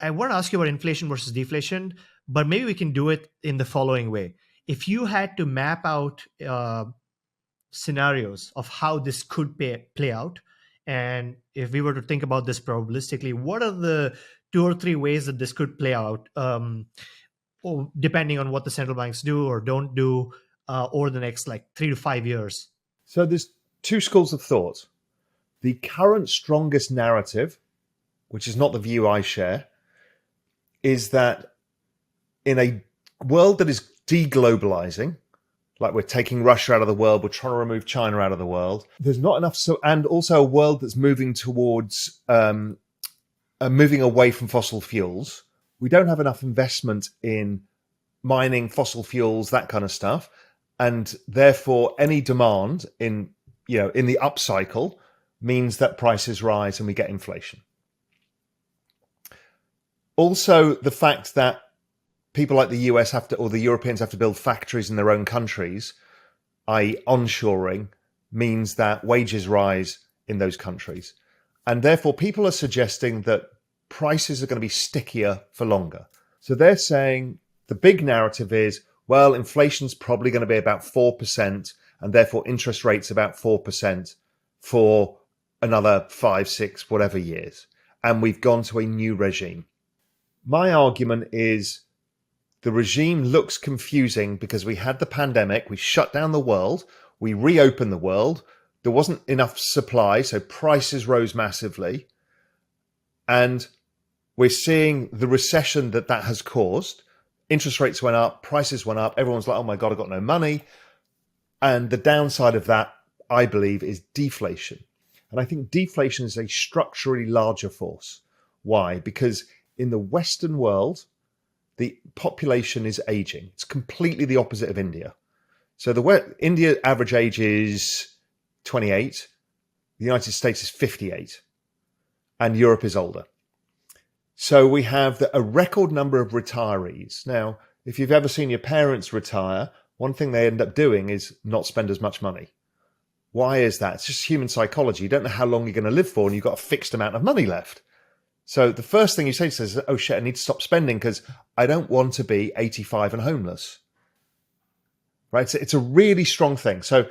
I want to ask you about inflation versus deflation, but maybe we can do it in the following way. If you had to map out scenarios of how this could play out, and if we were to think about this probabilistically, what are the 2 or 3 ways that this could play out, or depending on what the central banks do or don't do over the next like 3 to 5 years? So there's 2 schools of thought. The current strongest narrative, which is not the view I share, is that in a world that is deglobalizing, like we're taking Russia out of the world, we're trying to remove China out of the world, there's not enough, and also a world that's moving towards moving away from fossil fuels. We don't have enough investment in mining, fossil fuels, that kind of stuff, and therefore any demand in the upcycle means that prices rise and we get inflation. Also, the fact that people like the US or the Europeans have to build factories in their own countries, i.e. onshoring, means that wages rise in those countries. And therefore, people are suggesting that prices are going to be stickier for longer. So they're saying the big narrative is, well, inflation's probably going to be about 4%, and therefore interest rates about 4% for another 5, 6, whatever years. And we've gone to a new regime. My argument is the regime looks confusing because we had the pandemic, we shut down the world, we reopened the world, there wasn't enough supply, so prices rose massively, and we're seeing the recession that has caused. Interest rates went up, prices went up, everyone's like, oh my God, I've got no money. And the downside of that, I believe, is deflation. And I think deflation is a structurally larger force. Why? Because in the Western world, the population is aging. It's completely the opposite of India. So India average age is 28, the United States is 58, and Europe is older. So we have a record number of retirees. Now, if you've ever seen your parents retire, one thing they end up doing is not spend as much money. Why is that? It's just human psychology. You don't know how long you're going to live for, and you've got a fixed amount of money left. So the first thing you say is, oh shit, I need to stop spending because I don't want to be 85 and homeless. Right? So it's a really strong thing. So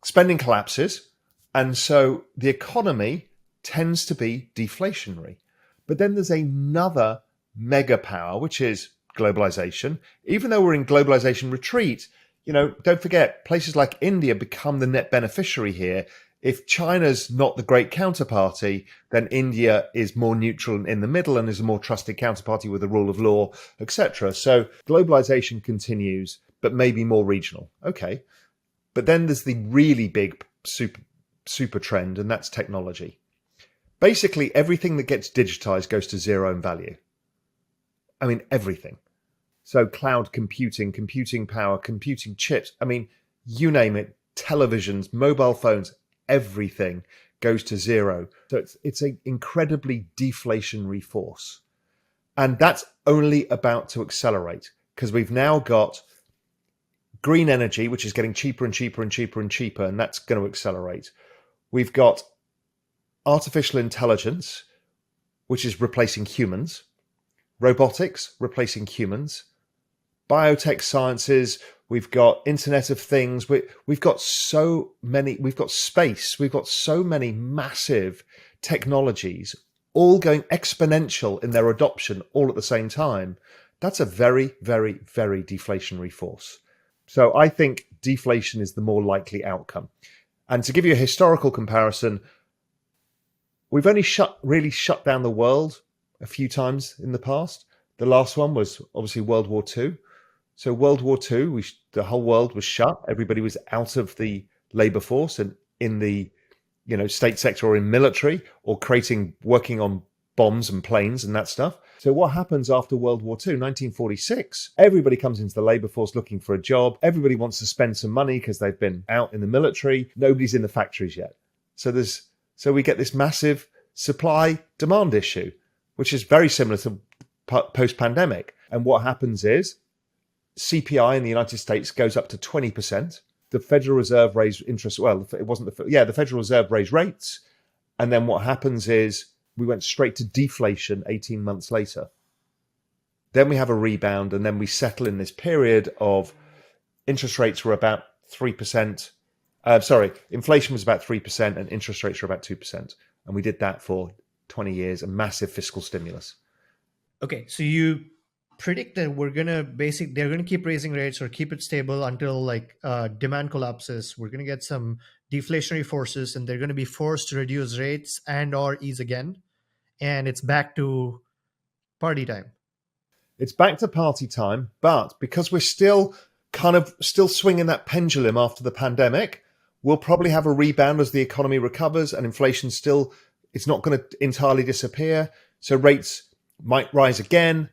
spending collapses. And so the economy tends to be deflationary. But then there's another mega power, which is globalization. Even though we're in globalization retreat, don't forget, places like India become the net beneficiary here. If China's not the great counterparty, then India is more neutral in the middle and is a more trusted counterparty with the rule of law, etc. So globalization continues, but maybe more regional. Okay. But then there's the really big super trend, and that's technology. Basically, everything that gets digitized goes to zero in value. I mean, everything. So cloud computing, computing power, computing chips. I mean, you name it, televisions, mobile phones, everything goes to zero. So it's an incredibly deflationary force. And that's only about to accelerate because we've now got green energy, which is getting cheaper and cheaper and cheaper and cheaper, and that's going to accelerate. We've got artificial intelligence, which is replacing humans, robotics replacing humans, biotech sciences, we've got Internet of Things, we've got so many, we've got space, we've got so many massive technologies all going exponential in their adoption all at the same time. That's a very, very, very deflationary force. So I think deflation is the more likely outcome. And to give you a historical comparison, we've only really shut down the world a few times in the past. The last one was obviously World War II. So World War II, the whole world was shut. Everybody was out of the labor force and in the state sector or in military or working on bombs and planes and that stuff. So what happens after World War II, 1946? Everybody comes into the labor force looking for a job. Everybody wants to spend some money because they've been out in the military. Nobody's in the factories yet. So we get this massive supply demand issue, which is very similar to post-pandemic. And what happens is CPI in the United States goes up to 20%. The Federal Reserve raised interest. Well, it wasn't the Federal Reserve raised rates. And then what happens is we went straight to deflation 18 months later. Then we have a rebound, and then we settle in this period of interest rates were about 3%. Inflation was about 3%, and interest rates were about 2%. And we did that for 20 years, a massive fiscal stimulus. Okay, so you predict that they're gonna keep raising rates or keep it stable until like demand collapses. We're gonna get some deflationary forces, and they're gonna be forced to reduce rates and or ease again, and it's back to party time. It's back to party time, but because we're still swinging that pendulum after the pandemic, we'll probably have a rebound as the economy recovers and inflation it's not going to entirely disappear. So rates might rise again,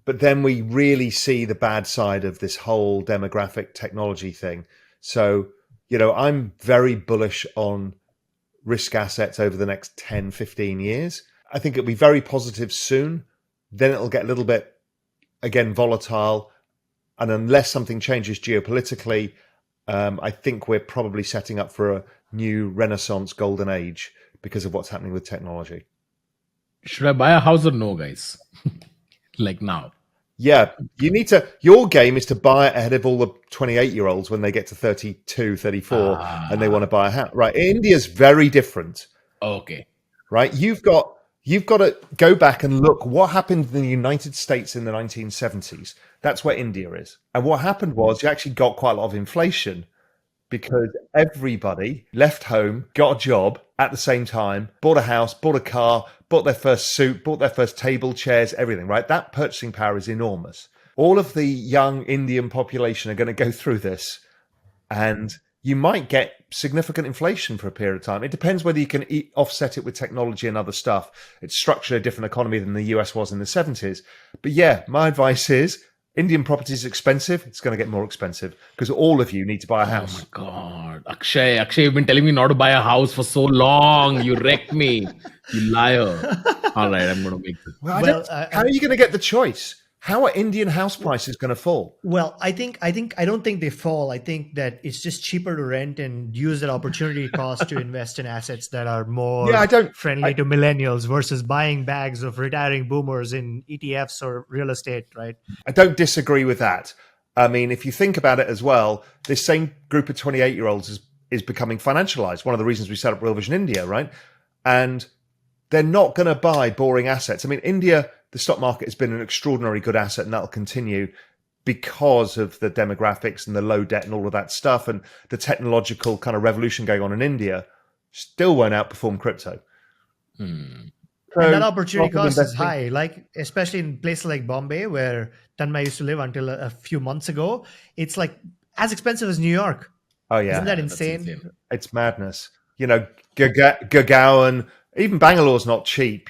but then we really see the bad side of this whole demographic technology thing. So, I'm very bullish on risk assets over the next 10, 15 years. I think it'll be very positive soon. Then it'll get a little bit, again, volatile. And unless something changes geopolitically, I think we're probably setting up for a new Renaissance golden age because of what's happening with technology. Should I buy a house or no, guys? Like now? Yeah, your game is to buy it ahead of all the 28-year-olds when they get to 32, 34, and they want to buy a house. Right. India's very different. Okay. Right. You've got to go back and look what happened in the United States in the 1970s. That's where India is. And what happened was you actually got quite a lot of inflation because everybody left home, got a job at the same time, bought a house, bought a car, bought their first suit, bought their first table, chairs, everything, right? That purchasing power is enormous. All of the young Indian population are going to go through this, and you might get significant inflation for a period of time. It depends whether you can offset it with technology and other stuff. It's structurally a different economy than the US was in the 70s. But yeah, my advice is Indian property is expensive. It's going to get more expensive because all of you need to buy a house. Oh my God. Akshay, you've been telling me not to buy a house for so long. You wrecked me. You liar. All right, I'm going to make this. Well, how are you going to get the choice? How are Indian house prices going to fall? Well, I don't think they fall. I think that it's just cheaper to rent and use that opportunity cost to invest in assets that are more friendly to millennials versus buying bags of retiring boomers in ETFs or real estate, right? I don't disagree with that. I mean, if you think about it as well, this same group of 28-year-olds is becoming financialized. One of the reasons we set up Real Vision India, right? And they're not going to buy boring assets. I mean, India, the stock market has been an extraordinarily good asset, and that'll continue because of the demographics and the low debt and all of that stuff, and the technological kind of revolution going on in India still won't outperform crypto. So, and that opportunity cost is high, like especially in places like Bombay, where Tanmay used to live until a few months ago. It's like as expensive as New York. Oh yeah, isn't that insane? It's madness. Gurgaon, even Bangalore's not cheap.